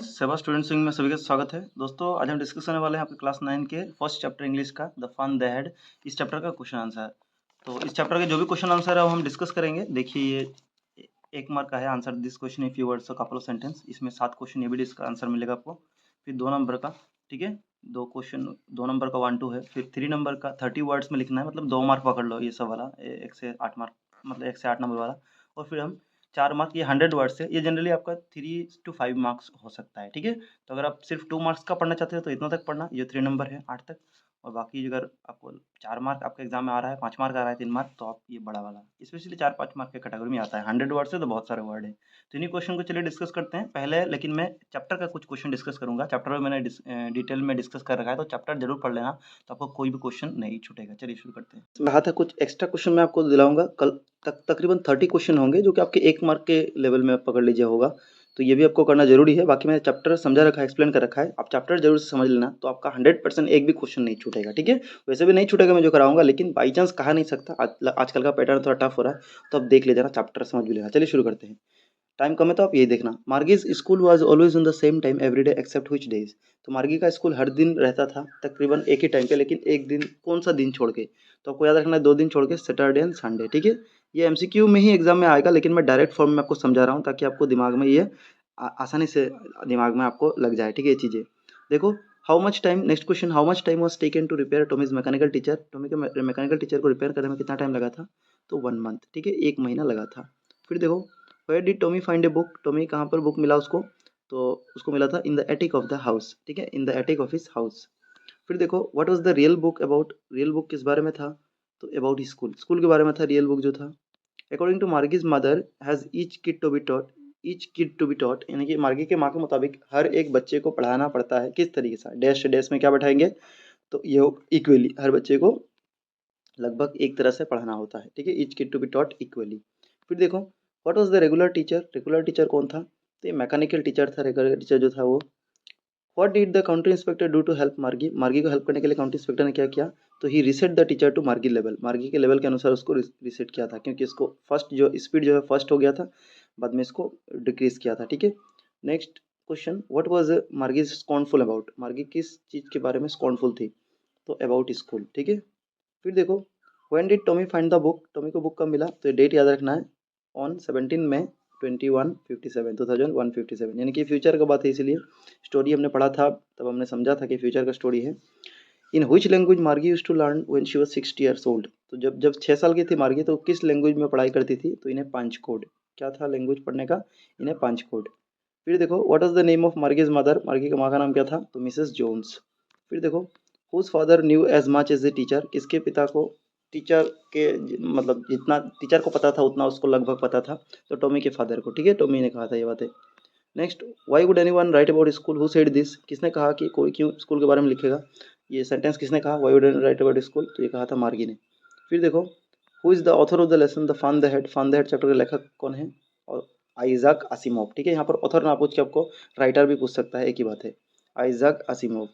सेवा student wing में सभी का स्वागत है। दोस्तों आज हम डिस्कस करने वाले हैं आपके क्लास 9 के फर्स्ट चैप्टर इंग्लिश का द फन दे हैड। इस चैप्टर का क्वेश्चन आंसर। तो इस चैप्टर के जो भी क्वेश्चन आंसर है वो हम डिस्कस करेंगे। देखिए ये 1 मार्क का है, answer this question in few words, couple of sentence. इसमें 7 क्वेश्चन ये भी इसका आंसर मिलेगा आपको। फिर 2 नंबर का, ठीक है, 2 क्वेश्चन 2 नंबर का 1 2 है। फिर 3 नंबर का 30 वर्ड्स में लिखना है, मतलब 2 मार्क पकड़ लो ये सब वाला, 1 से 8 मार्क, मतलब 1 से 8 नंबर वाला। और फिर हम 4 मार्क, ये 100 वर्ड्स है, ये जनरली आपका 3 to 5 मार्क्स हो सकता है, ठीक है। तो अगर आप सिर्फ 2 मार्क्स का पढ़ना चाहते हो तो इतना तक पढ़ना, ये 3 नंबर है 8 तक। और बाकी अगर आपको 4 मार्क आपके एग्जाम में आ रहा है, 5 मार्क आ रहा है, 3 मार्क, तो आप ये बड़ा वाला स्पेशली 4-5 मार्क के कैटेगरी में आता है। 100 वर्ड से तो बहुत सारे वर्ड है। तो इन्हीं क्वेश्चन को चलिए डिस्कस करते हैं पहले। लेकिन मैं चैप्टर का कुछ क्वेश्चन डिस्कस करूंगा। चैप्टर में मैंने डिटेल में डिस्कस कर रखा है, तो चैप्टर जरूर पढ़ लेना, तो आपको कोई भी क्वेश्चन नहीं छूटेगा। चलिए शुरू करते हैं। रहा था कुछ एक्स्ट्रा क्वेश्चन मैं आपको दिलाऊंगा कल तक। तकरीबन 30 क्वेश्चन होंगे जो कि आपके 1 मार्क के लेवल में पकड़ लीजिए होगा। तो ये भी आपको करना जरूरी है। बाकी मैंने चैप्टर समझा रखा है, एक्सप्लेन कर रखा है, आप चैप्टर जरूर से समझ लेना, तो आपका 100% एक भी क्वेश्चन नहीं छूटेगा, ठीक है। वैसे भी नहीं छूटेगा मैं जो कराऊंगा, लेकिन बाई चांस कहा नहीं सकता, आजकल का पैटर्न थोड़ा टफ हो रहा है, तो अब देख लीजिए ना, चैप्टर समझ भी लेना। चलिए शुरू करते हैं। टाइम कम है तो आप यही देखना। Margie's school was always on the same time every day except which days. तो मार्गी का स्कूल हर दिन रहता था तकरीबन एक ही टाइम पे, लेकिन एक दिन, कौन सा दिन छोड़ के? तो आपको याद रखना है 2 दिन छोड़ के, सैटरडे एंड संडे, ठीक है। ये एमसीक्यू में ही एग्जाम में आएगा, लेकिन मैं डायरेक्ट फॉर्म में आपको समझा रहा हूँ ताकि आपको दिमाग में ये आसानी से दिमाग में आपको लग जाए, ठीक है, ये चीज़ें। देखो, how much time, next question, how much time was taken to repair Tommy's mechanical teacher. Tommy के मैकेनिकल टीचर को रिपेयर करने में कितना टाइम लगा था? तो 1 मंथ, ठीक है, 1 महीना लगा था। फिर देखो, where did Tommy find a book. Tommy कहाँ पर बुक मिला उसको? तो उसको मिला था in the attic of the house, ठीक है, in the attic of his house. फिर देखो, what was the real book about. Real book किस बारे में था? तो अबाउट स्कूल, स्कूल के बारे में था रियल बुक जो था। According to Margie's mother has each kid to be taught, each kid to be taught, यानी कि मार्गी के माँ के मुताबिक हर एक बच्चे को पढ़ाना पड़ता है किस तरीके से? डैश डैश में क्या बैठाएंगे? तो ये इक्वली हर बच्चे को लगभग एक तरह से पढ़ाना होता है, ठीक है, each kid to be taught equally. फिर देखो, what was the regular teacher. Regular teacher कौन था? तो ये मैकेनिकल टीचर था, रेगुलर टीचर जो था वो। What did the county inspector do to help Margie. Margie को हेल्प करने के लिए काउंटी इंस्पेक्टर ने क्या किया? तो ही रिसेट द टीचर टू मार्गी लेवल। मार्गी के लेवल के अनुसार उसको रिसेट किया था, क्योंकि इसको फर्स्ट जो स्पीड जो है फर्स्ट हो गया था, बाद में इसको डिक्रीज किया था, ठीक है। नेक्स्ट क्वेश्चन, व्हाट वाज मार्गी स्कॉर्नफुल अबाउट। मार्गी किस चीज के बारे में स्कॉर्नफुल थी? तो अबाउट स्कूल, ठीक है। फिर देखो, when did Tommy find the book. Tommy को बुक कब मिला? तो डेट याद रखना है, ऑन 17 मई 2157, यानी कि फ्यूचर का बात है, इसीलिए स्टोरी हमने पढ़ा था तब हमने समझा था कि फ्यूचर का स्टोरी है। In which language Margie used to learn when she was 60 years old. तो जब जब 6 साल की थी मार्गी, तो किस लैंग्वेज में पढ़ाई करती थी? तो इन्हें पांच कोड, क्या था लैंग्वेज पढ़ने का? इन्हें पांच कोड। फिर देखो, what was the name of Margie's mother. Margie की माँ का नाम क्या था? तो मिसेस जोन्स। फिर देखो, whose father knew as much as a teacher. किसके पिता को टीचर के मतलब जितना टीचर को पता था उतना उसको लगभग पता था? तो टॉमी के फादर को, ठीक है, टॉमी ने कहा था ये बातें। Next, why would anyone write about school, who said this. किसने कहा कि कोई क्यों स्कूल के बारे में लिखेगा? ये सेंटेंस किसने कहा? Why would anyone write about school, तो ये कहा था मार्गी ने। फिर देखो, who is the author of the lesson the fun they had. Fun they had chapter के लेखक कौन है? और आइजैक असिमोव, ठीक है, यहाँ पर ऑथर ना पूछ के आपको राइटर भी पूछ सकता है, एक ही बात है, आइजैक असिमोव।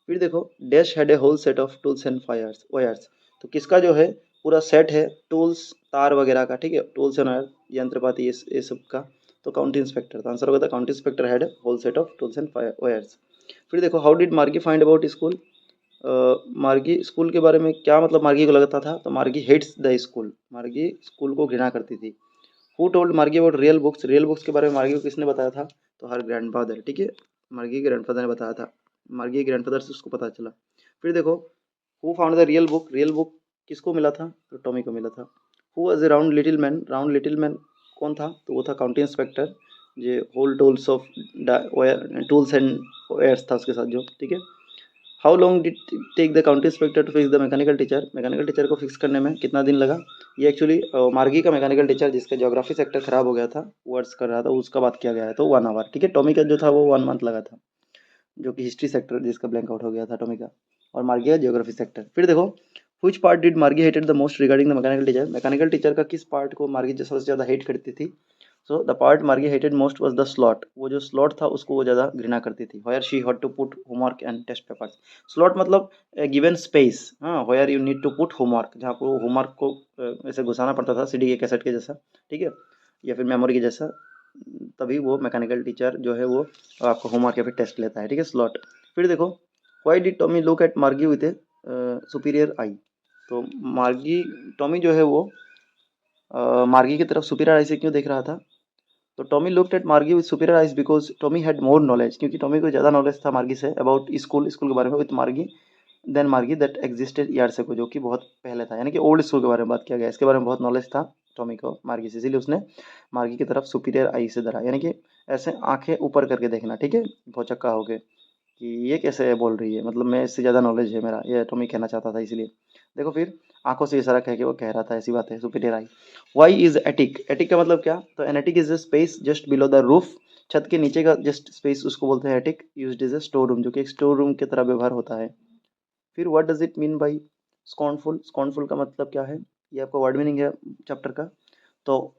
फिर देखो, dash had a whole set of tools and fires wires. तो किसका जो है पूरा सेट है टूल्स, तार वगैरह का, ठीक है, टूल्स एंड वायर, यंत्रपाति, ये सब का। तो काउंटी इंस्पेक्टर, तो आंसर होगा था county inspector had whole set of tools and wires. फिर देखो, how did Margie find about school. Margie school के बारे में क्या, मतलब मार्गी को लगता था? तो मार्गी hates the school, Margie school को घृणा करती थी। हु टोल्ड मार्गी about real books. Real books के बारे में मार्गी को किसने बताया था? तो हर ग्रैंडफादर, ठीक है, मार्गी के ग्रैंडफादर ने बताया था। मार्गी के ग्रैंडफादर से उसको पता चला। फिर देखो, who found the real book. Real book किसको मिला था? तो टॉमी को मिला था। Who was a round little man. Round little man कौन था? तो वो था काउंटी इंस्पेक्टर, जो whole tools of tools and wires था उसके साथ जो, ठीक है। How long did take the county inspector to fix the mechanical teacher. Mechanical teacher को फिक्स करने में कितना दिन लगा? ये एक्चुअली मार्गी का मैकेनिकल टीचर जिसका ज्योग्राफी सेक्टर खराब हो गया था, वर्ड्स कर रहा था, उसका बात किया गया है, तो 1 आवर, ठीक है। टॉमी का जो था वो 1 मंथ लगा था, जो कि हिस्ट्री सेक्टर जिसका ब्लैंक आउट हो गया था टॉमी का, और मार्गी का ज्योग्राफी सेक्टर। फिर देखो, व्हिच पार्ट डिड मार्गी hated the most regarding the mechanical teacher. Mechanical teacher का किस पार्ट को मार्गी सबसे ज़्यादा हेट करती थी? सो द पार्ट मार्गी hated most was the slot. वो जो स्लॉट था उसको वो ज़्यादा घृणा करती थी। Where she had to put homework and test papers. Slot मतलब गिवन स्पेस, हाँ, where you need to put homework, जहाँ पर होमवर्क को ऐसे घुसाना पड़ता था सीडी के कैसेट के जैसा, ठीक है, या फिर मेमोरी के जैसा, तभी वो मैकेनिकल टीचर जो है वो आपको होमवर्क या फिर टेस्ट लेता है, ठीक है, स्लॉट। फिर देखो, why did Tommy look at मार्गी विथ ए सुपीरियर आई। तो मार्गी टॉमी जो है वो मार्गी की तरफ सुपीरियर आई से क्यों देख रहा था। तो टॉमी लुक्ड एट मार्गी with superior eyes because Tommy had more knowledge, क्योंकि टॉमी को ज़्यादा नॉलेज था मार्गी से अबाउट स्कूल के बारे में विथ मार्गी देन मार्गी दैट एग्जिस्टेड ईयर्स अगो, जो कि बहुत पहले था, यानी कि ओल्ड स्कूल के बारे में बात किया गया, इसके बारे में बहुत नॉलेज था टॉमी को मार्गी से, इसीलिए उसने मार्गी की तरफ सुपीरियर आई से धरा, यानी कि ऐसे आंखें ऊपर करके देखना, ठीक है, भौचक्का हो गए कि ये कैसे बोल रही है, मतलब मैं इससे ज़्यादा नॉलेज है मेरा, ये टॉमी कहना चाहता था इसलिए। देखो फिर आंखों से इशारा कह के वो कह रहा था, ऐसी बात है, superior I. Why is attic, attic का मतलब क्या, तो an attic is a space just below the roof, छत के नीचे का जस्ट स्पेस उसको बोलते हैं attic, used as a store room, जो कि एक स्टोर रूम की तरह व्यवहार होता है। फिर what does it mean by scornful, scornful का मतलब क्या है, ये आपका वर्ड मीनिंग है चैप्टर का। तो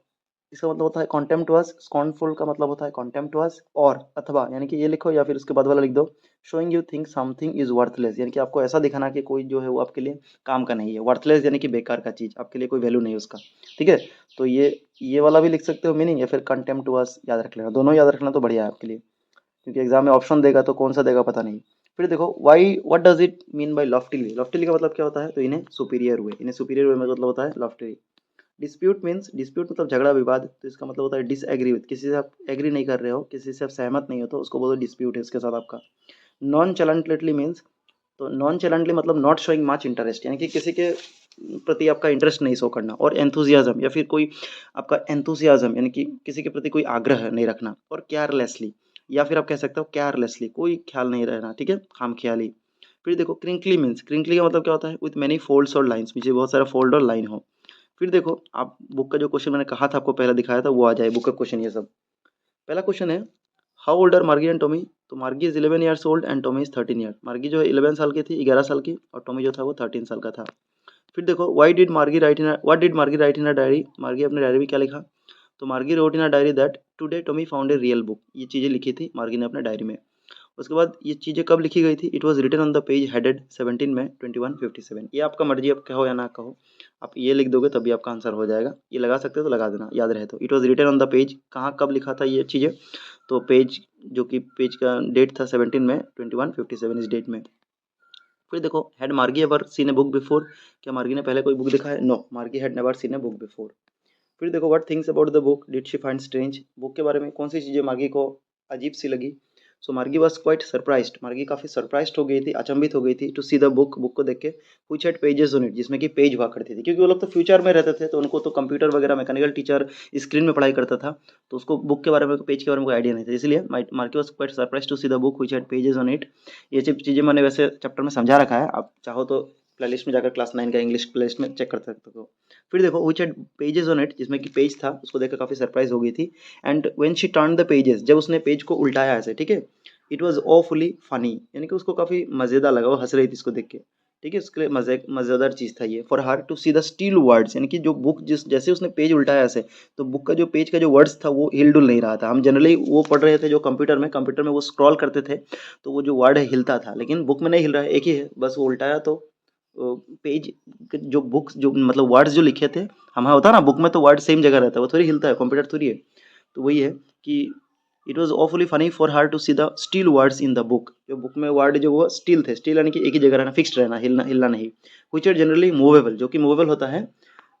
इसका मतलब होता है कॉन्टेम्प्टुअस, स्कॉर्नफुल का मतलब होता है कॉन्टेम्प्टुअस और अथवा, यानी कि ये लिखो या फिर उसके बाद वाला लिख दो, showing you think something is worthless, यानी कि आपको ऐसा दिखाना कि कोई जो है वो आपके लिए काम का नहीं है, वर्थलेस यानी कि बेकार का चीज़, आपके लिए कोई वैल्यू नहीं है उसका, ठीक है। तो ये वाला भी लिख सकते हो मीनिंग, या फिर कॉन्टेम्प्टुअस याद रख लेना, दोनों याद रखना तो बढ़िया है आपके लिए, क्योंकि एग्जाम में ऑप्शन देगा तो कौन सा देगा पता नहीं। फिर देखो why what does it mean by loftily, loftily का मतलब क्या होता है, तो इन्हें सुपीरियर हुए, इन्हें सुपीरियर हुए मतलब होता है लॉफ्टीली। डिस्प्यूट मीन्स, डिस्प्यूट मतलब झगड़ा विवाद, तो इसका मतलब होता है डिसएग्री विथ, किसी से आप एग्री नहीं कर रहे हो, किसी से आप सहमत नहीं हो, तो उसको बोलो डिस्प्यूट है इसके साथ आपका। नॉन चैलेंटली मीन्स, तो नॉन चैलेंटली मतलब नॉट शोइंग मच इंटरेस्ट, यानी कि किसी के प्रति आपका इंटरेस्ट नहीं शो करना, और एंथुजियाज्म या फिर कोई आपका एंथुजियाज्म यानी कि किसी के प्रति कोई आग्रह नहीं रखना, और केयरलेसली या फिर आप कह सकते हो केयरलेसली, कोई ख्याल नहीं रहना, ठीक है, खाम ख्याली। फिर देखो क्रिंकली मीन्स, क्रिंकली का मतलब क्या होता है, विथ मैनी फोल्ड्स और लाइन्स, पीछे बहुत सारा फोल्ड और लाइन हो। फिर देखो आप बुक का जो क्वेश्चन मैंने कहा था आपको पहले दिखाया था वो आ जाए बुक का क्वेश्चन, ये सब। पहला क्वेश्चन है हाउ ओल्ड आर मार्गी एंड टॉमी, तो मार्गी is 11 years old and Tommy is 13 year, मार्गी जो है 11 साल की थी, 11 साल की, और टॉमी जो था वो 13 साल का था। फिर देखो व्हाई डिड मार्गी राइट इन व्हाट डिड मार्गी राइट इन अ डायरी, मार्गी अपने डायरी में क्या लिखा, तो मार्गी wrote in a diary that today Tommy found a real book, ये चीज़ें लिखी थी मार्गी ने अपने डायरी में। उसके बाद ये चीज़ें कब लिखी गई थी, it was written on the page headed 17 में 2157, ये आपका मर्जी, आप कहो या ना कहो, आप ये लिख दोगे तभी आपका आंसर हो जाएगा, ये लगा सकते हो तो लगा देना याद रहे तो। It was written on the page, कहाँ कब लिखा था ये चीज़ें, तो पेज जो कि पेज का डेट था 17 में 2157 इस डेट में। फिर देखो हैड मार्गी ever seen a book before, क्या मार्गी ने पहले कोई बुक देखा है, नो मार्गी had never seen a book before. फिर देखो what things about the book did she find strange, book के बारे में कौन सी चीज़ें मार्गी को अजीब सी लगी। सो मार्गी वॉज क्वाइट सरप्राइज्ड, मार्गी काफ़ी सरप्राइज्ड हो गई थी, अचंभित हो गई थी, to see the book, book को देख के, which had pages on it, जिसमें कि पेज हुआ करती थी, क्योंकि वो लोग तो फ्यूचर में रहते थे तो उनको तो कंप्यूटर वगैरह मैकेनिकल टीचर स्क्रीन में पढ़ाई करता था, तो उसको बुक के बारे में पेज के बारे में कोई आइडिया नहीं था, इसलिए Margie was quite surprise to see the book which had pages on it. ये सब चीज़ें मैंने वैसे चैप्टर में समझा रखा है, आप चाहो तो प्लेलिस्ट में जाकर क्लास 9 का इंग्लिश प्लेलिस्ट में चेक कर सकते हो। फिर देखो which had pages on it, जिसमें कि पेज था, उसको देखकर काफ़ी सरप्राइज हो गई थी। And when she turn the pages, जब उसने पेज को उल्टाया ऐसे, ठीक है, इट वाज ऑफुली फनी, यानी कि उसको काफ़ी मज़ेदार लगा, वो हंस रही थी इसको देख के, ठीक है, उसके लिए मज़ेदार चीज़ था ये। For her to see the still words, यानी कि जो बुक जिस जैसे उसने पेज उल्टाया ऐसे, तो बुक का जो पेज का जो वर्ड्स था वो हिल डुल नहीं रहा था। हम जनरली वो पढ़ रहे थे जो कंप्यूटर में वो स्क्रॉल करते थे तो वो जो वर्ड है हिलता था, लेकिन बुक में नहीं हिल रहा है, एक ही है, बस वो उल्टाया तो पेज जो बुक्स जो मतलब वर्ड्स जो लिखे थे, हमारा होता है ना बुक में तो वर्ड सेम जगह रहता है, वो थोड़ी हिलता है, कंप्यूटर थोड़ी है। तो वही है कि it was awfully funny for her to see the still words in the book, जो बुक में वर्ड जो वो स्टील थे, स्टील यानी कि एक ही जगह रहना, फिक्स्ड रहना, हिलना हिलना नहीं। विच आर जनरली मूवेबल, जो कि मूवेबल होता है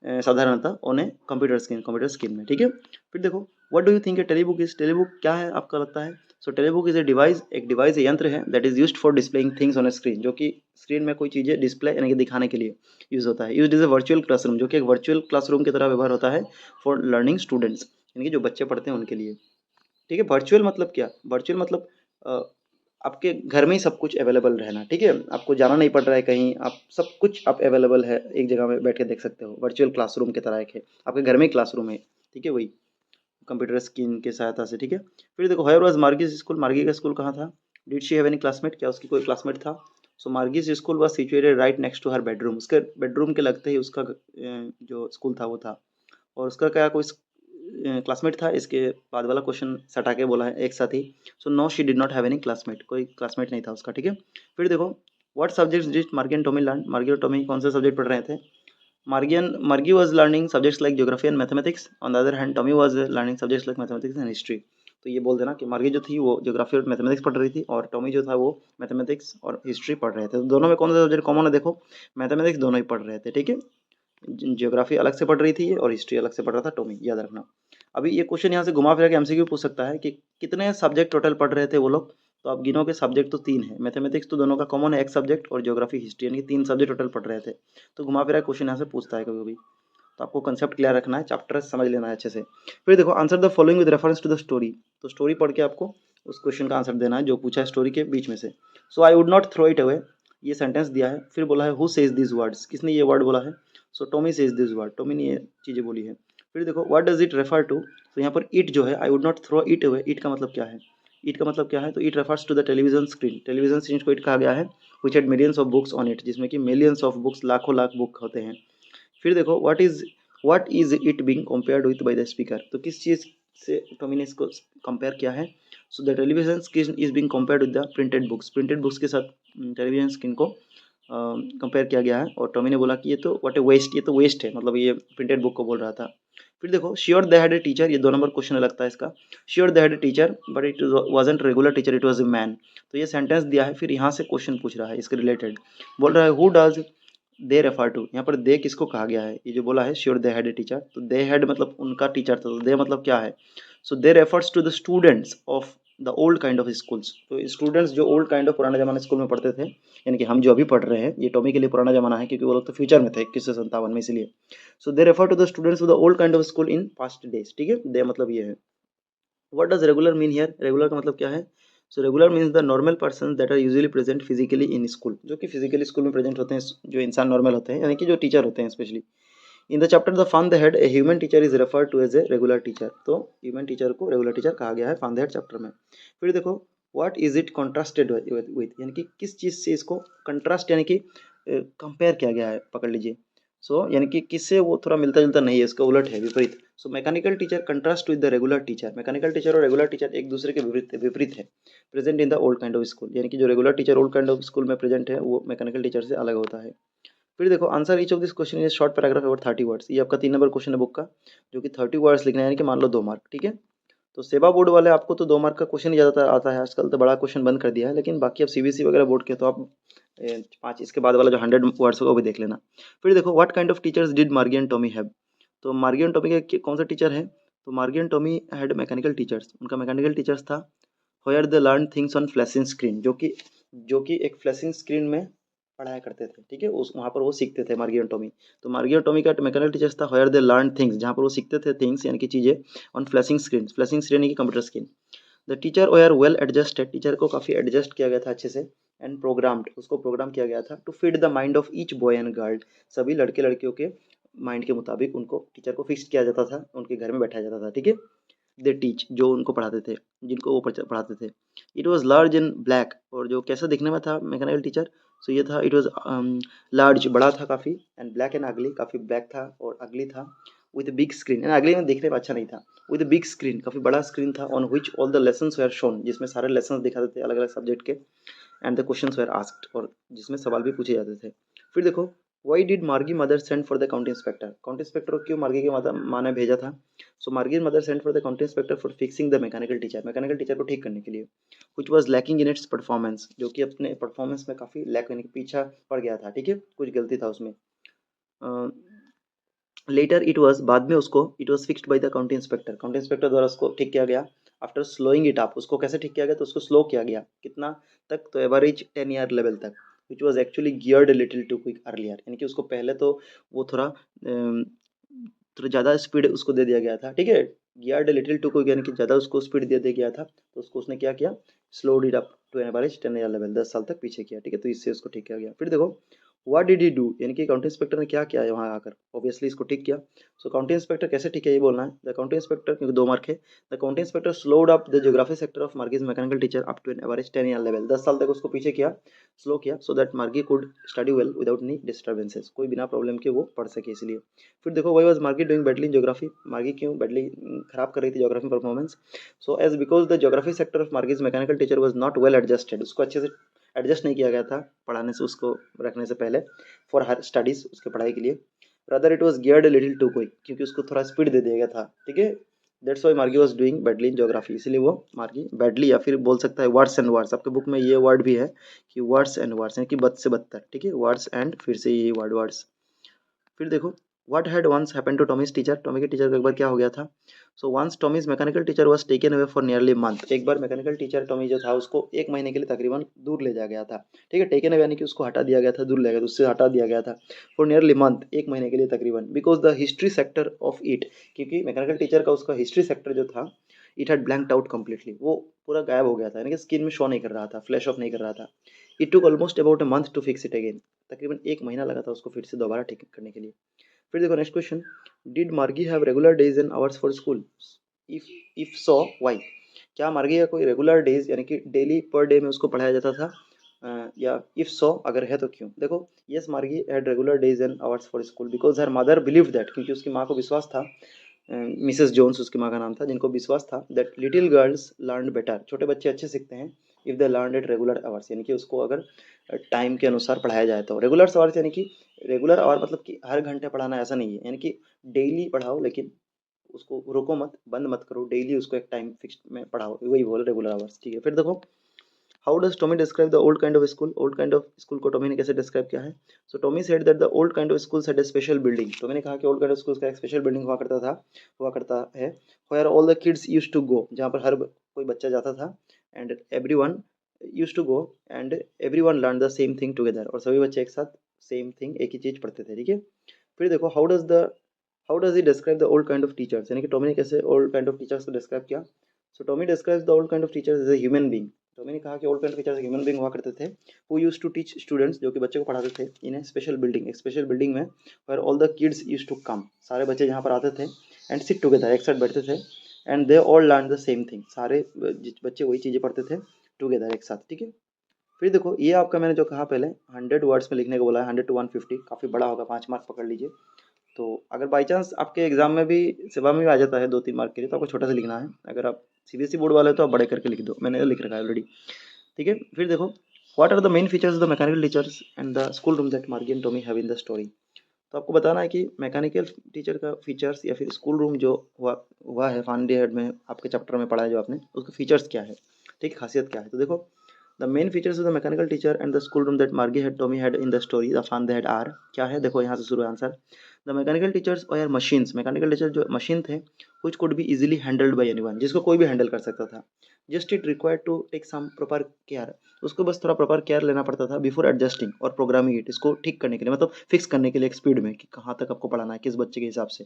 साधारणतः ऑन ए कंप्यूटर स्क्रीन में, ठीक है। फिर देखो what do you think a telebook is, telebook क्या है आपका लगता है। So telebook is a device, एक डिवाइस यंत्र है that is used for displaying things on a screen, जो कि स्क्रीन में कोई चीज़ें डिस्प्ले यानी कि दिखाने के लिए यूज़ होता है। Use is a virtual classroom, जो कि एक वर्चुअल क्लासरूम की तरह व्यवहार होता है फॉर लर्निंग स्टूडेंट्स, यानी कि जो बच्चे पढ़ते हैं उनके लिए, ठीक है। वर्चुअल मतलब क्या, वर्चुअल मतलब अ, आपके घर में ही सब कुछ अवेलेबल रहना, ठीक है, आपको जाना नहीं पड़ रहा है कहीं, आप सब कुछ आप अवेलेबल है एक जगह में बैठ के देख सकते हो, वर्चुअल क्लासरूम की तरह एक है, आपके घर में ही क्लासरूम है, ठीक है, वही कंप्यूटर स्क्रीन की सहायता से, ठीक है। फिर देखो वेयर वाज मार्गीज स्कूल, मार्गी का स्कूल कहाँ था। Did she have any classmate, क्या उसकी कोई क्लासमेट था। So Margie's school was situated right next to her bedroom, उसके बेडरूम के लगते ही उसका जो स्कूल था वो था। और उसका क्या कोई क्लासमेट था, इसके बाद वाला क्वेश्चन सटा के बोला है एक साथ ही। So no she did not have any classmate, कोई क्लासमेट नहीं था उसका, ठीक है। फिर देखो what subjects did Margie and Tommy learn, Margie और टॉमी कौन से सब्जेक्ट पढ़ रहे थे। Margie was learning subjects like geography and mathematics. On the other hand, Tommy was learning subjects like mathematics and history. तो ये बोल देना कि मार्गी जो थी वो ज्योग्राफी और मैथमेटिक्स पढ़ रही थी और टॉमी जो था वो मैथमेटिक्स और हिस्ट्री पढ़ रहे थे। तो दोनों में कौन सा सब्जेक्ट कॉमन है, देखो मैथमेटिक्स दोनों ही पढ़ रहे थे, ठीक है। ज्योग्राफी अलग से पढ़ रही थी ये और हिस्ट्री अलग से पढ़ रहा था टॉमी, याद रखना। अभी ये क्वेश्चन यहाँ से घुमा फिरा के एमसीक्यू पूछ सकता है कि कितने सब्जेक्ट टोटल पढ़ रहे थे वो लोग। तो आप गिनो के सब्जेक्ट तो 3 है, मैथमेटिक्स तो दोनों का कॉमन है एक सब्जेक्ट, और ज्योग्राफी हिस्ट्री यानी कि 3 सब्जेक्ट टोटल पढ़ रहे थे। तो घुमा फिरा क्वेश्चन यहाँ से पूछता है कभी कभी। तो आपको कंसेप्ट क्लियर रखना है, चैप्टर समझ लेना है अच्छे से। फिर देखो answer the following with reference to the story. तो स्टोरी पढ़ के आपको उस क्वेश्चन का आंसर देना है जो पूछा है स्टोरी के बीच में से। So I would not throw it away, ये सेंटेंस दिया है। फिर बोला है हु सेज दिस वर्ड्स, किसने ये वर्ड बोला है। So Tommy says this word, Tommy ने ये चीज़ें बोली है। फिर देखो what does it refer to. तो यहाँ पर इट जो है, I would not throw it away, it का मतलब क्या है। इट का मतलब क्या है, तो it refers to the television screen, television screen को इट कहा गया है। Which had millions of books on it, जिसमें कि मिलियंस ऑफ बुक्स, लाखों लाख बुक होते हैं। फिर देखो what is it being compared with by the speaker. तो किस चीज़ से टॉमी ने इसको कंपेयर किया है। So the television screen is being compared with the printed books, printed books के साथ टेलीविजन स्क्रीन को कंपेयर किया गया है। और टॉमी ने बोला कि ये तो व्हाट ए वेस्ट, ये तो वेस्ट है, मतलब ये प्रिंटेड बुक को बोल रहा था। फिर देखो sure they had a teacher, ये 2 नंबर क्वेश्चन लगता है इसका। Sure they had a teacher but it wasn't regular teacher, it was a man. तो ये सेंटेंस दिया है, फिर यहाँ से क्वेश्चन पूछ रहा है इसके रिलेटेड। बोल रहा है who does they refer to. यहाँ पर दे किसको कहा गया है, ये जो बोला है sure they had a teacher, तो दे हैड मतलब उनका टीचर था, तो दे मतलब क्या है। So they refers to the students of the old kind of schools. तो स्टूडेंट्स जो ओल्ड काइंड ऑफ पुराने जमाने स्कूल में पढ़ते थे, यानी कि हम जो अभी पढ़ रहे हैं, ये टॉमी के लिए पुराना जमाना है क्योंकि वो लोग तो फ्यूचर में थे 2157 में, इसलिए। So they refer to the students of the old kind of school in past days, ठीक है। दे मतलब ये है। What does regular mean here, regular का मतलब क्या है। सो regular means the normal person that are usually present physically in school, जो कि फिजिकली स्कूल में प्रेजेंट होते हैं, जो इंसान नॉर्मल होते हैं, यानी कि जो टीचर होते हैं specially. In the chapter the fun they had a human teacher is referred to as a regular teacher. तो ह्यूमन टीचर को रेगुलर टीचर कहा गया है फन द हेड चैप्टर में। फिर देखो what is it contrasted with, यानी कि किस चीज़ से इसको कंट्रास्ट यानी कि कंपेयर किया गया है, पकड़ लीजिए। सो यानी कि किससे वो थोड़ा मिलता जुलता नहीं है, इसका उलट है, विपरीत। So mechanical teacher contrast with the regular teacher, mechanical teacher और रेगुलर टीचर एक दूसरे के विपरीत विपरीत है। Present in the old kind of school, यानी कि जो regular teacher old kind of school में प्रेजेंट है वो मैकेनिकल टीचर से अलग होता है। फिर देखो answer each of this question in short paragraph about 30 words. ये आपका 3 नंबर क्वेश्चन है बुक का, जो कि 30 वर्ड्स लिखना है, यानी कि मान लो 2 मार्क, ठीक है। तो सेवा बोर्ड वाले आपको तो 2 मार्क का क्वेश्चन ही ज़्यादातर आता है, आजकल तो बड़ा क्वेश्चन बंद कर दिया है, लेकिन बाकी अब सीबीएसई वगैरह बोर्ड के तो आप 5 इसके बाद वाला जो 100 वर्ड्स होगा वो भी देख लेना। फिर देखो what kind of teachers did Margie and Tommy have. तो मार्गी एंड टॉमी के कौन सा टीचर है। तो Margie and Tommy had mechanical teachers, उनका मैकेनिकल टीचर्स था। Where they learn things on flashing screen, जो कि एक फ्लैशिंग स्क्रीन में पढ़ाया करते थे, ठीक है। उस वहाँ पर वो सीखते थे मार्गी एंड टॉमी। तो मार्गी और टॉमी का मैकेनिकल टीचर्स था वेयर दे लर्न थिंग्स, जहाँ पर वो सीखते थे थिंग्स यानी कि चीज़ें, on flashing screen, flashing screen यानी कि computer screen. The teacher were well adjusted, teacher को काफ़ी एडजस्ट किया गया था अच्छे से। एंड प्रोग्राम्ड, उसको प्रोग्राम किया गया था to fit the mind of each boy and girl, सभी लड़के लड़कियों के माइंड के मुताबिक उनको टीचर को फिक्स किया जाता था, उनके घर में बैठाया जाता था, ठीक है। दे टीच, जो उनको पढ़ाते थे, जिनको वो पढ़ाते थे। It was large in black, और जो कैसा दिखने में था मैकेनिकल टीचर। सो ये था इट वॉज लार्ज, बड़ा था काफ़ी, एंड ब्लैक एंड अगली, काफ़ी ब्लैक था और अगली था। विद बिग स्क्रीन, एंड अगली में देखने में अच्छा नहीं था। विद बिग स्क्रीन, काफ़ी बड़ा स्क्रीन था। On which all the lessons were shown, जिसमें सारे लेसन्स दिखाते थे अलग अलग सब्जेक्ट के। And the questions were asked, और जिसमें सवाल भी पूछे जाते थे। फिर देखो why did Margie mother send for the county inspector, county inspector को क्यों मार्गी की माँ ने भेजा था। सो मार्गी mother send for the county inspector for fixing the mechanical teacher, mechanical teacher को ठीक करने के लिए। Which was lacking in its performance, जो कि अपने परफॉर्मेंस में काफ़ी लैक यानी कि पीछा पड़ गया था, ठीक है, कुछ गलती था उसमें। लेटर इट वॉज, बाद में उसको, it was fixed by the county inspector, county inspector द्वारा उसको ठीक किया गया। आफ्टर स्लोइंग इट अप, उसको कैसे ठीक किया गया, तो उसको स्लो किया गया कितना तक, तो एवरेज 10 ईयर लेवल तक। Which was actually geared little too quick earlier, यानी कि उसको पहले तो वो थोड़ा ज़्यादा स्पीड उसको दे दिया गया था, ठीक है। गियर्ड लिटिल टू क्विक यानी कि ज़्यादा उसको स्पीड दे दिया गया था, तो उसको उसने क्या किया, slowed it up to an average 10 year level, 10 साल तक पीछे किया, ठीक है। तो इससे उसको ठीक किया गया। फिर देखो व्हाट डिड ही डू, यानी कि काउंटी इंस्पेक्टर ने क्या किया है वहाँ आकर, ऑब्वियसली इसको ठीक किया। सो काउंटी इंस्पेक्टर कैसे ठीक है ये बोलना है। द काउंटी इंस्पेक्टर, क्योंकि 2 मार्क है, the county inspector slowed up the geography sector of Margie's mechanical teacher up to an average 10 year level, 10 साल तक उसको पीछे किया, स्लो किया, so that Margie could study well without any disturbances, कोई बिना प्रॉब्लम के वो पढ़ सके इसलिए। फिर देखो why was Margie doing badly in geography, Margie क्यों बैडली खराब कर रही थी geography performance. So as because the geography sector of Margie's mechanical teacher was not well adjusted, उसको अच्छे से एडजस्ट नहीं किया गया था पढ़ाने से, उसको रखने से पहले, फॉर हर स्टडीज़, उसके पढ़ाई के लिए। Rather it was geared little too quick, क्योंकि उसको थोड़ा स्पीड दे दिया गया था, ठीक है। दैट्स व्हाई मार्गी was doing badly in geography, इसलिए वो मार्गी बैडली, या फिर बोल सकता है वर्ड्स एंड वर्ड्स, आपके बुक में ये वर्ड भी है कि वर्ड्स एंड वर्ड्स, यानी कि बद से बदतर, ठीक है, वर्ड्स एंड फिर से यही वर्ड वर्ड्स। फिर देखो what had once happened to Tommy's teacher, Tommy के टीचर को एक बार क्या हो गया था। So once Tommy's mechanical teacher was taken away for nearly month, एक बार मैकेनिकल टीचर टॉमी जो था उसको एक महीने के लिए तकरीबन दूर ले जाया गया था, ठीक है। टेकन अवे यानी कि उसको हटा दिया गया था, दूर ले गया था, उससे हटा दिया गया था। फॉर नियरली मंथ, एक महीने के लिए तकरीबन, because the history sector of it, क्योंकि मैकेनिकल टीचर का उसका हिस्ट्री सेक्टर जो था, it had blanked out completely, वो पूरा गायब हो गया था, यानी कि स्किन में शो नहीं कर रहा था, फ्लैश ऑफ नहीं कर रहा था। It took almost about a month to fix it again, तकरीबन एक महीना लगा था उसको फिर से दोबारा ठीक करने के लिए। फिर देखो नेक्स्ट क्वेश्चन, डिड मार्गी have regular days and hours for school, if if so why, क्या मार्गी का कोई रेगुलर डेज यानी कि डेली पर डे में उसको पढ़ाया जाता था, या इफ सो अगर है तो क्यों। देखो यस मार्गी had regular days and hours for school because her mother believe that, क्योंकि उसकी माँ को विश्वास था, मिसेस जोन्स उसकी माँ का नाम था, जिनको विश्वास था that little girls learn better, छोटे बच्चे अच्छे सीखते हैं, if they learn at regular hours, यानी कि उसको अगर टाइम के अनुसार पढ़ाया जाए तो। रेगुलर आवर्स यानी कि रेगुलर आवर मतलब कि हर घंटे पढ़ाना ऐसा नहीं है, यानी कि डेली पढ़ाओ, लेकिन उसको रोको मत, बंद मत करो, डेली उसको एक टाइम फिक्स में पढ़ाओ, वही बोल रेगुलर आवर्स, ठीक है। फिर देखो how does Tommy describe the old kind of school, old kind of school को टॉमी ने कैसे डिस्क्राइब किया है। So Tommy said that the old kind of school had a special building, Tommy ने कहा कि ओल्ड काइंड ऑफ स्कूल का एक स्पेशल बिल्डिंग हुआ करता था, हुआ करता है, where all the kids used to go, जहाँ पर हर कोई बच्चा जाता था, and everyone used to go, and everyone learn the same thing together, और सभी बच्चे एक साथ सेम थिंग, एक ही चीज़ पढ़ते थे, ठीक है। फिर देखो how does he describe the old kind of teachers, यानी कि टॉमी ने कैसे ओल्ड काइंड ऑफ टीचर्स को डिस्क्राइब किया। So Tommy describes the old kind of teachers as a human being, Tommy ने कहा कि old kind of teachers human being हुआ करते थे, who used to teach students, जो कि बच्चे को पढ़ाते थे, इन ए स्पेशल बिल्डिंग, एक स्पेशल बिल्डिंग में, where all the kids used to come, सारे बच्चे जहाँ पर आते थे, एंड सिट टुगेदर, एक साथ बैठते थे, and they all learn the same thing, सारे बच्चे वही चीज़ें पढ़ते थे टुगेदर, एक साथ, ठीक है। फिर देखो ये आपका मैंने जो कहा पहले 100 वर्ड्स में लिखने को बोला है, 100 to 150, काफ़ी बड़ा होगा, 5 मार्क पकड़ लीजिए। तो अगर बाई चांस आपके एग्जाम में भी, सेवा में भी आ जाता है 2-3 मार्क के लिए, तो आपको छोटा सा लिखना है, अगर आप सीबीएसई बोर्ड वाले हो तो आप बड़े करके लिख दो, मैंने लिख रखा है ऑलरेडी, ठीक है। फिर देखो what are the main features of the mechanical teachers and the school room that Margie and Tommy have in the story, तो आपको बताना है कि मैकेनिकल टीचर का फीचर्स या फिर स्कूल रूम जो हुआ है फांडी हेड में आपके चैप्टर में पढ़ा है जो आपने, उसके फीचर्स क्या है, ठीक है, खासियत क्या है। तो देखो the main features of the mechanical teacher and the school room that Margie had Tommy had in the story the fun they had are, क्या है, देखो यहाँ से शुरू आंसर। द मैकेनिकल टीचर्स और मशीन्स, मैकेनिकल टीचर जो machine थे, which could be easily handled by anyone, जिसको कोई भी हैंडल कर सकता था, just it required to take some proper care, उसको बस थोड़ा प्रॉपर केयर लेना पड़ता था बिफोर एडजस्टिंग और प्रोग्रामिंग इट, इसको ठीक करने के लिए, मतलब फिक्स करने के लिए एक स्पीड में कि कहाँ तक आपको पढ़ाना है, किस बच्चे के हिसाब से,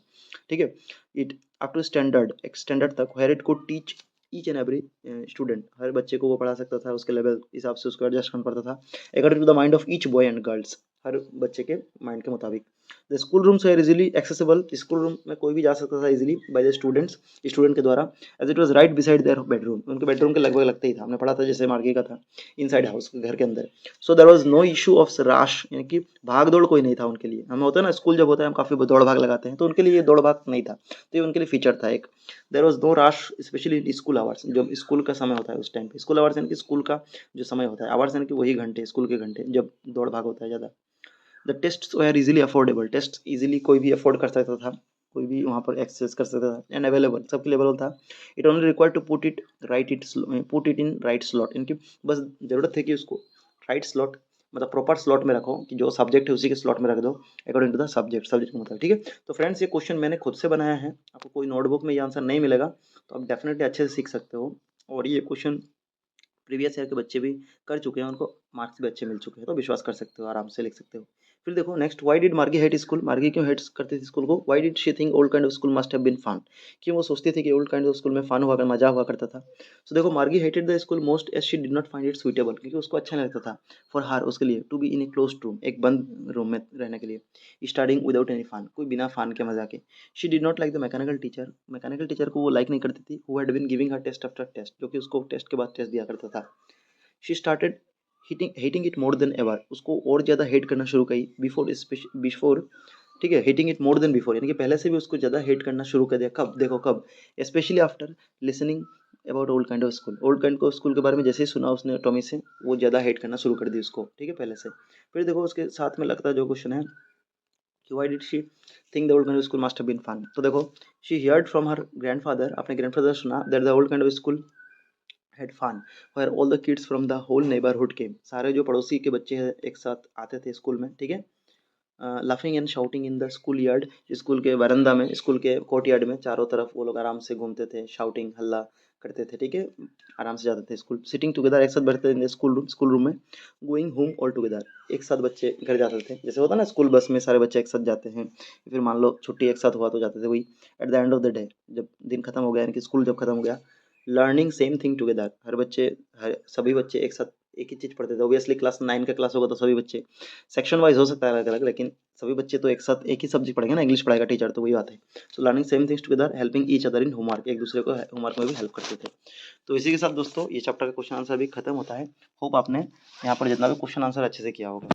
ठीक है। इट अप टू स्टैंडर्ड, एक स्टैंडर्ड तक, where it could teach each and every student, हर बच्चे को वो पढ़ा सकता था, उसके लेवल हिसाब से उसको एडजस्ट करना पड़ता था, according to the mind of each boy and girls, हर बच्चे के माइंड के मुताबिक। The school rooms are easily accessible, school room में कोई भी जा सकता था easily by the students, student के द्वारा, as it was right beside their bedroom, उनके बेडरूम के लगभग लगते ही था, हमने पढ़ा था जैसे मार्गी का था, इनसाइड हाउस, घर के अंदर। So there was no issue of rush, यानी कि भाग दौड़ कोई नहीं था उनके लिए, हमें होता है ना स्कूल जब होता है हम काफ़ी दौड़ भाग लगाते हैं, तो उनके लिए ये दौड़ भाग नहीं था, तो ये उनके लिए फीचर था एक। There was no rush specially in school hours, जब स्कूल का समय होता है उस टाइम पे, स्कूल आवर्स यानी कि स्कूल का जो समय होता है, आवर्स यानी कि वही घंटे, स्कूल के घंटे जब दौड़ भाग होता है ज़्यादा। The tests were easily affordable, test easily कोई भी अफोर्ड कर सकता था, कोई भी वहाँ पर एक्सेस कर सकता था, एंड अवेलेबल, सबके लिए अवेलेबल था। It only require to put it in right slot, इनकी बस ज़रूरत है कि उसको राइट स्लॉट, मतलब प्रॉपर स्लॉट में रखो, कि जो सब्जेक्ट है उसी के स्लॉट में रख दो, अकॉर्डिंग टू द सब्जेक्ट का मतलब, ठीक है। तो फ्रेंड्स ये क्वेश्चन मैंने खुद से बनाया है, आपको कोई नोटबुक में ये आंसर नहीं मिलेगा, तो आप डेफिनेटली अच्छे से सीख सकते हो, और ये क्वेश्चन प्रीवियस ईयर के बच्चे भी कर चुके हैं, उनको मार्क्स भी अच्छे मिल चुके हैं, तो विश्वास कर सकते हो, आराम से लिख सकते हो। फिर देखो next, why did Margie hate school, Margie क्यों हेट करती थी स्कूल को, why did she think old kind of school must have been fun, क्यों वो सोचती थी कि ओल्ड काइंड ऑफ स्कूल में फन हुआ कर, मजा हुआ करता था। सो देखो Margie hated the school most as she did not find it suitable, क्योंकि उसको अच्छा नहीं लगता था, फॉर हार, उसके लिए, to be in a close room, एक बंद रूम में रहने के लिए, स्टडिंग विदाउट एनी फन, कोई बिना फन के मजा के। She did not like the mechanical teacher को वो लाइक नहीं करती थी, who had been giving her test after test, जो कि उसको टेस्ट के बाद टेस्ट दिया करता था। She started hating it more than ever, उसको और ज़्यादा हेट करना शुरू करी, बिफोर, ठीक है, hating it more than before, यानी कि पहले से भी उसको ज़्यादा हेट करना शुरू कर दिया, कब, देखो कब, specially after listening about old kind of school, old kind को स्कूल के बारे में जैसे ही सुना उसने टॉमी से, वो ज़्यादा हेट करना शुरू कर दी उसको, ठीक है, पहले से। फिर देखो उसके साथ में लगता है जो क्वेश्चन है, कि why did she think the old kind of school must have been fun. तो देखो, she heard from her grandfather, अपने ग्रैंडफादर सुना, that the old kind of school had fun where all the kids from the whole neighbourhood came. सारे जो पड़ोसी के बच्चे हैं एक साथ आते थे स्कूल में, ठीक है। Laughing and shouting in the school yard, school के वरंदा में, स्कूल के कोर्ट यार्ड में चारों तरफ वो लोग आराम से घूमते थे, शाउटिंग हल्ला करते थे, ठीक है, आराम से जाते थे स्कूल। सिटिंग टुगेदर, एक साथ बैठते थे स्कूल रूम में। गोइंग होम ऑल टुगेदर, एक साथ बच्चे घर जाते थे, जैसे होता है ना स्कूल बस में सारे बच्चे एक साथ जाते हैं, फिर मान लो छुट्टी एक साथ हुआ तो जाते थे वही। At the end of the day, जब दिन खत्म हो गया, यानी कि स्कूल जब खत्म हो गया, लर्निंग सेम थिंग टुगेदर, हर सभी बच्चे एक साथ एक ही चीज़ पढ़ते थे। ऑब्वियसली क्लास 9 का क्लास होगा तो सभी बच्चे सेक्शन वाइज हो सकता है अलग अलग, लेकिन सभी बच्चे तो एक साथ एक ही सब्जेक्ट पढ़ेंगे ना, इंग्लिश पढ़ाएगा टीचर, तो वही बात है। So learning same things together, helping each other in homework, एक दूसरे को होमवर्क में भी हेल्प करते थे। तो इसी के साथ दोस्तों ये चैप्टर का क्वेश्चन आंसर भी खत्म होता है। होप आपने यहाँ पर जितना भी क्वेश्चन आंसर अच्छे से किया होगा।